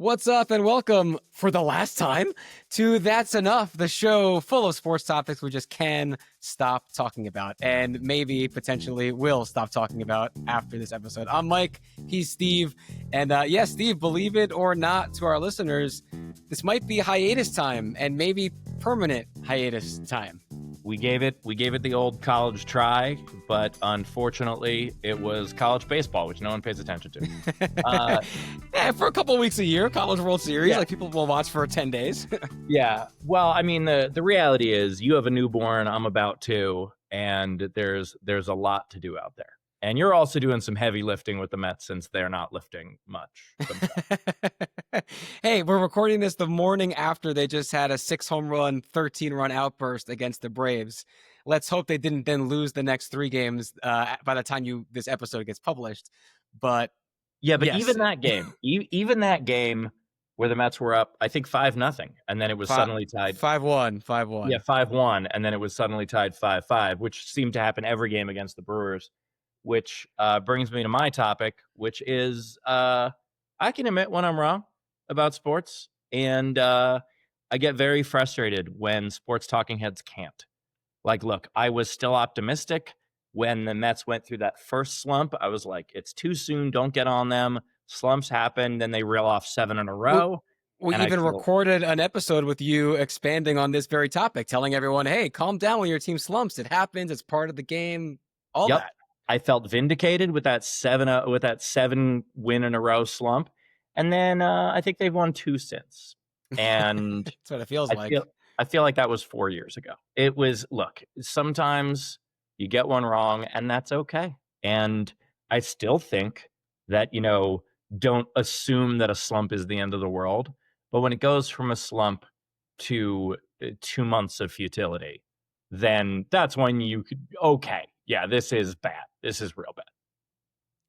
What's up, and welcome for the last time to That's Enough, the show full of sports topics we just can stop talking about and maybe potentially will stop talking about after this episode. I'm Mike, he's Steve, and yes, Steve, believe it or not to our listeners, this might be hiatus time and maybe permanent hiatus time. We gave it the old college try, but unfortunately, it was college baseball, which no one pays attention to. For a couple of weeks a year, College World Series, like people will watch for 10 days. Yeah. Well, I mean, the reality is you have a newborn, I'm about to, and there's a lot to do out there. And you're also doing some heavy lifting with the Mets since they're not lifting much. Hey, we're recording this the morning after they just had a 6-home-run, 13-run outburst against the Braves. Let's hope they didn't then lose the next 3 games by the time this episode gets published. But yeah, but yes. even that game where the Mets were up, I think 5-0, and then it was suddenly tied 5-1. Yeah, 5-1, and then it was suddenly tied 5-5, which seemed to happen every game against the Brewers. Which brings me to my topic, which is I can admit when I'm wrong about sports, and I get very frustrated when sports talking heads can't. Like, look, I was still optimistic when the Mets went through that first slump. I was like, it's too soon, don't get on them. Slumps happen, then they reel off 7 in a row. We even recorded an episode with you expanding on this very topic, telling everyone, hey, calm down when your team slumps. It happens, it's part of the game, all that. I felt vindicated with that 7 win in a row slump, and then I think they've won 2 since. And that's what it feels like. I feel like that was 4 years ago. It was, look, sometimes you get one wrong, and that's okay. And I still think that, don't assume that a slump is the end of the world. But when it goes from a slump to 2 months of futility, then that's when you could, okay, yeah, this is bad. This is real bad.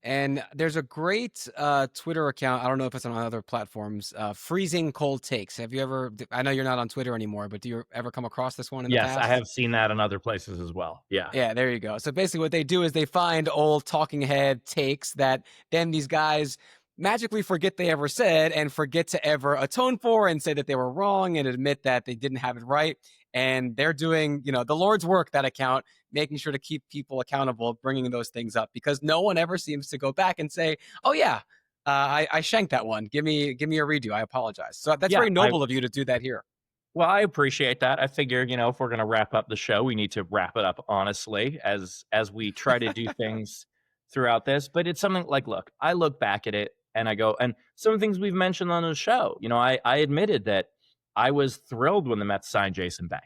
And there's a great Twitter account. I don't know if it's on other platforms. Freezing Cold Takes. Have you ever? I know you're not on Twitter anymore, but do you ever come across this one in the past? Yes, I have seen that in other places as well. Yeah. Yeah, there you go. So basically, what they do is they find old talking head takes that then these guys magically forget they ever said and forget to ever atone for and say that they were wrong and admit that they didn't have it right. And they're doing, the Lord's work, that account, making sure to keep people accountable, bringing those things up, because no one ever seems to go back and say, oh, yeah, I shanked that one. Give me a redo. I apologize. So that's very noble of you to do that here. Well, I appreciate that. I figure, if we're going to wrap up the show, we need to wrap it up honestly as we try to do things throughout this. But it's something like, look, I look back at it and I go, and some things we've mentioned on the show, I admitted that I was thrilled when the Mets signed Jason Bay.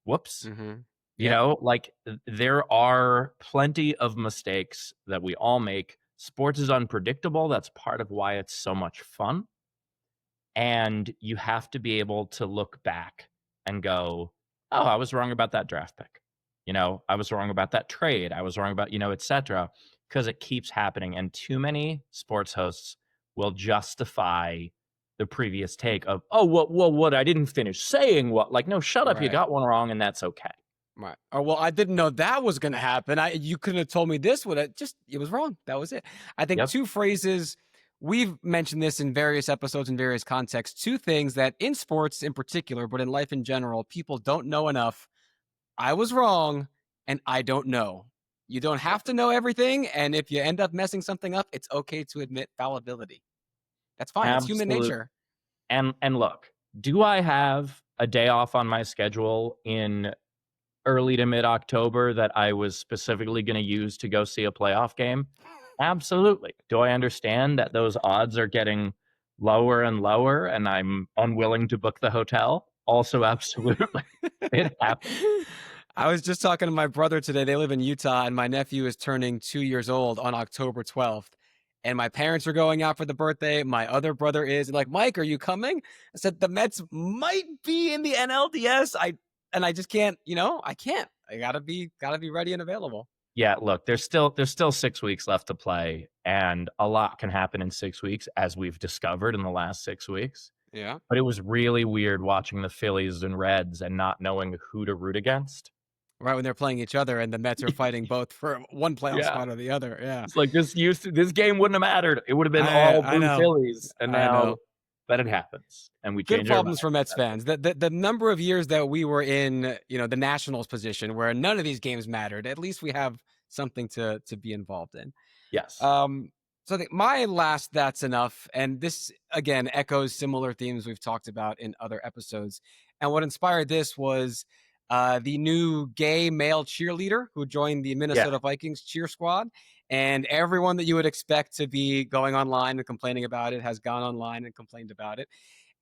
Whoops. Mm-hmm. There are plenty of mistakes that we all make. Sports is unpredictable. That's part of why it's so much fun. And you have to be able to look back and go, oh, I was wrong about that draft pick. I was wrong about that trade. I was wrong about, et cetera, because it keeps happening. And too many sports hosts will justify the previous take of, oh, what I didn't finish saying what, like, no, shut up. Right. You got one wrong and that's okay. Right. Or, well, I didn't know that was going to happen. You couldn't have told me this it was wrong. That was it. I think 2 phrases, we've mentioned this in various episodes in various contexts, 2 things that in sports in particular, but in life in general, people don't know enough. I was wrong and I don't know. You don't have to know everything. And if you end up messing something up, it's okay to admit fallibility. That's fine. Absolutely. It's human nature. And look, do I have a day off on my schedule in early to mid-October that I was specifically going to use to go see a playoff game? Absolutely. Do I understand that those odds are getting lower and lower and I'm unwilling to book the hotel? Also, absolutely. It happens. I was just talking to my brother today. They live in Utah, and my nephew is turning 2 years old on October 12th. And my parents are going out for the birthday. My other brother is like, Mike, are you coming? I said, the Mets might be in the NLDS. I just can't, I can't. I gotta be ready and available. Yeah, look, there's still 6 weeks left to play, and a lot can happen in 6 weeks, as we've discovered in the last 6 weeks. Yeah. But it was really weird watching the Phillies and Reds and not knowing who to root against. Right, when they're playing each other and the Mets are fighting both for one playoff spot or the other. Yeah. It's like this game wouldn't have mattered. It would have been all blue Phillies. And now but it happens, and we Good change our problems for minds. Mets fans. The number of years that we were in, the Nationals position where none of these games mattered, at least we have something to be involved in. Yes. Um, so I think my last that's enough, and this again echoes similar themes we've talked about in other episodes. And what inspired this was the new gay male cheerleader who joined the Yeah. Minnesota Vikings cheer squad. And everyone that you would expect to be going online and complaining about it has gone online and complained about it.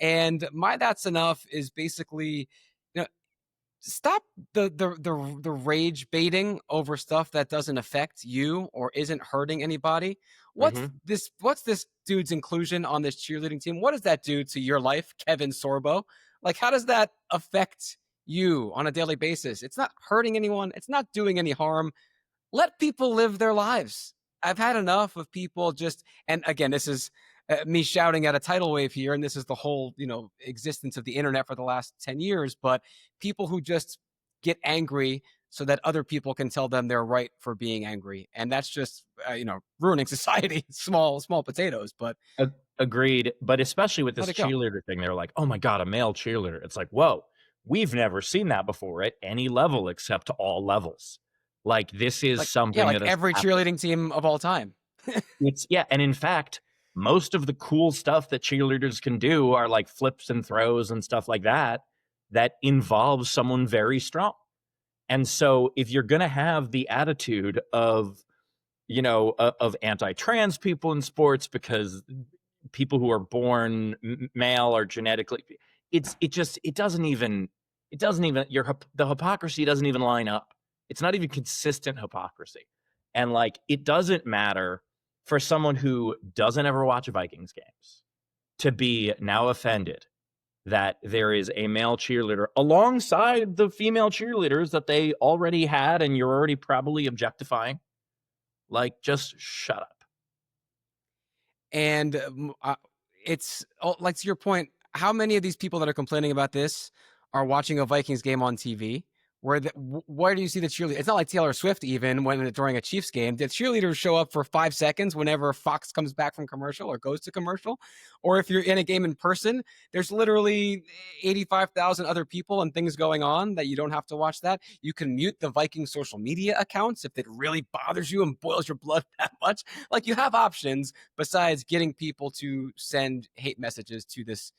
And my that's enough is basically, stop the rage baiting over stuff that doesn't affect you or isn't hurting anybody. What's Mhm. this dude's inclusion on this cheerleading team? What does that do to your life, Kevin Sorbo? Like, how does that affect you on a daily basis? It's not hurting anyone. It's not doing any harm. Let people live their lives. I've had enough of people just, and again, this is me shouting at a tidal wave here, and this is the whole, existence of the internet for the last 10 years, but people who just get angry so that other people can tell them they're right for being angry. And that's just, ruining society, small potatoes, but Agreed, but especially with let this it go. cheerleader thing, they're like, "Oh my god, a male cheerleader." It's like, "Whoa, we've never seen that before at any level except all levels." Like, this is Like, yeah, something like that has every happened. cheerleading team of all time. It's yeah, and in fact, most of the cool stuff that cheerleaders can do are like flips and throws and stuff like that, that involves someone very strong. And so if you're gonna have the attitude of, of anti-trans people in sports because people who are born male are genetically, it doesn't even the hypocrisy doesn't even line up. It's not even consistent hypocrisy. And like it doesn't matter for someone who doesn't ever watch Vikings games to be now offended that there is a male cheerleader alongside the female cheerleaders that they already had and you're already probably objectifying. Like, just shut up. And it's like, to your point, how many of these people that are complaining about this are watching a Vikings game on TV? Where do you see the cheerleader? It's not like Taylor Swift, even when during a Chiefs game, the cheerleaders show up for 5 seconds whenever Fox comes back from commercial or goes to commercial. Or if you're in a game in person, there's literally 85,000 other people and things going on that you don't have to watch that. You can mute the Viking social media accounts if it really bothers you and boils your blood that much. Like, you have options besides getting people to send hate messages to this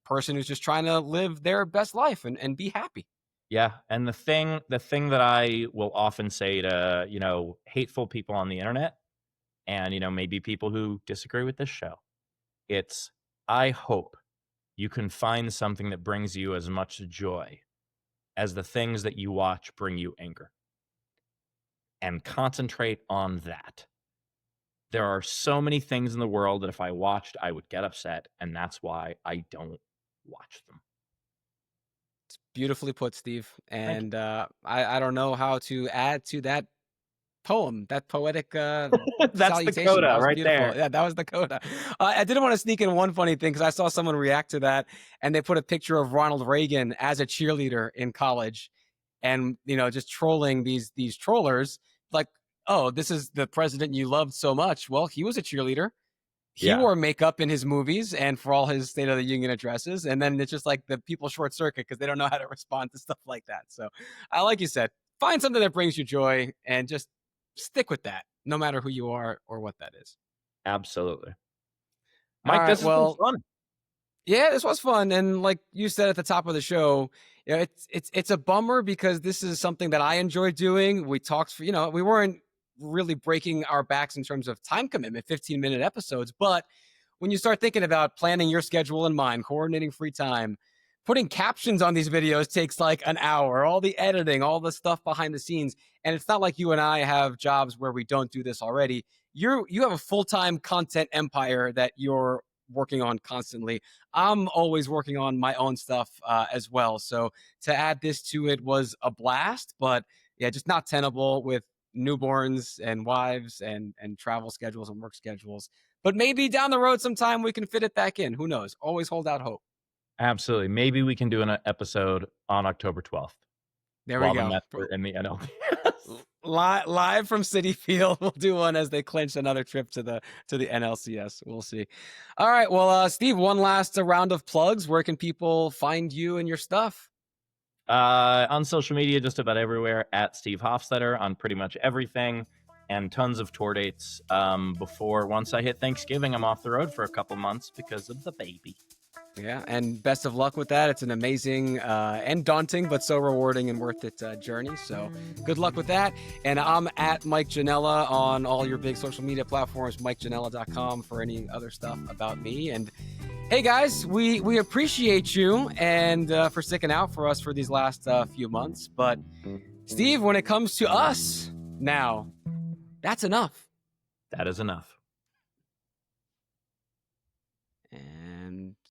person who's just trying to live their best life and be happy. Yeah, and the thing that I will often say to, hateful people on the internet and, maybe people who disagree with this show, it's, I hope you can find something that brings you as much joy as the things that you watch bring you anger, and concentrate on that. There are so many things in the world that if I watched, I would get upset, and that's why I don't watch them. Beautifully put, Steve. Thank And I don't know how to add to that poem, that poetic you. That's the salutation. That coda was right beautiful. there. Yeah, that was the coda. I didn't want to sneak in one funny thing because I saw someone react to that, and they put a picture of Ronald Reagan as a cheerleader in college, and just trolling these trollers. Like, oh, this is the president you loved so much. Well, he was a cheerleader. He Yeah, wore makeup in his movies and for all his State of the Union addresses. And then it's just like the people short circuit because they don't know how to respond to stuff like that. So I, like you said, find something that brings you joy and just stick with that, no matter who you are or what that is. absolutely. All Mike, right. this has been Well, fun. yeah, this was fun. And like you said at the top of the show, it's a bummer because this is something that I enjoy doing. We talked for, we weren't really breaking our backs in terms of time commitment, 15-minute episodes, but when you start thinking about planning your schedule in mind, coordinating free time, putting captions on these videos takes like an hour, all the editing, all the stuff behind the scenes. And it's not like you and I have jobs where we don't do this already. You have a full-time content empire that you're working on constantly. I'm always working on my own stuff as well. So to add this to it was a blast, but yeah, just not tenable with newborns and wives and travel schedules and work schedules. But maybe down the road sometime we can fit it back in. Who knows? Always hold out hope. Absolutely. Maybe we can do an episode on October 12th There we while the go. Mets are in the NLDS. live from Citi Field. We'll do one as they clinch another trip to the NLCS. We'll see. All right. Well, Steve, one last round of plugs. Where can people find you and your stuff? On social media, just about everywhere, at Steve Hofstetter on pretty much everything, and tons of tour dates. Once I hit Thanksgiving, I'm off the road for a couple months because of the baby. Yeah, and best of luck with that. It's an amazing and daunting, but so rewarding and worth it journey. So good luck with that. And I'm at Mike Janella on all your big social media platforms, MikeJanella.com for any other stuff about me. And hey, guys, we appreciate you and for sticking out for us for these last few months. But Steve, when it comes to us now, that's enough. That is enough.